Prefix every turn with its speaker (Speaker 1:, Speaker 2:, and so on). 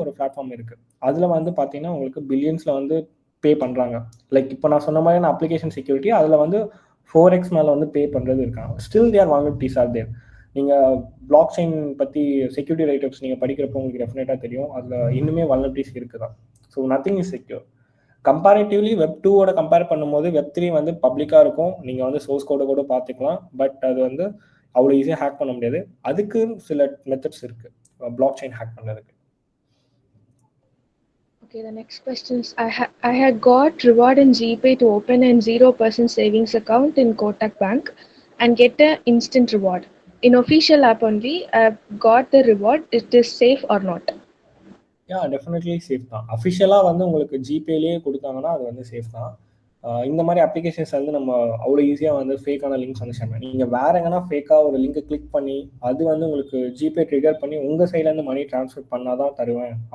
Speaker 1: ஒரு பிளாட்ஃபார்ம் இருக்குது. அதில் வந்து பார்த்தீங்கன்னா உங்களுக்கு பில்லியன்ஸில் வந்து பே பண்ணுறாங்க. லைக் இப்போ நான் சொன்ன மாதிரியான அப்ளிகேஷன் செக்யூரிட்டி அதில் வந்து 4x மேலே வந்து பே பண்ணுறது இருக்காங்க. ஸ்டில் தேர் வாலட்டிஸ் ஆர் தேர். நீங்கள் பிளாக் செயின் பற்றி செக்யூரிட்டி ரைட்டர்ஸ் நீங்கள் படிக்கிறப்போ உங்களுக்கு டெஃபினட்டாக தெரியும். அதில் இன்னுமே வாலட்டிஸ் இருக்குதான். So nothing is secure. Comparatively web 2ஓட கம்பேர் பண்ணும்போது வெப் 3 வந்து பப்ளிக்காக இருக்கும். நீங்கள் வந்து சோர்ஸ் கோடை கூட பார்த்துக்கலாம். பட் அது வந்து அவ்வளோ ஈஸியாக ஹேக் பண்ண முடியாது. அதுக்கு சில மெத்தட்ஸ் இருக்குது பிளாக் செயின் ஹேக் பண்ணுறதுக்கு.
Speaker 2: Okay, the next question is I had got reward in GPay to open a 0% savings account in Kotak Bank and get an instant reward. In official app only, I've got the reward. It is safe or not?
Speaker 1: Definitely safe தான். அஃபிஷியலாக வந்து உங்களுக்கு ஜிபேலேயே கொடுத்தாங்கன்னா அது வந்து safe தான். இந்த மாதிரி அப்ளிகேஷன்ஸ் வந்து நம்ம அவ்வளோ ஈஸியாக வந்து ஃபேக்கான லிங்க்ஸ் வந்து ஷேர் பண்ணி நீங்கள் வேறு எங்கன்னா ஃபேக்காக ஒரு லிங்கை கிளிக் பண்ணி அது வந்து உங்களுக்கு ஜிபே ட்ரிகர் பண்ணி உங்கள் சைட்லேருந்து மணி ட்ரான்ஸ்ஃபர் பண்ணால் தான் தருவேன்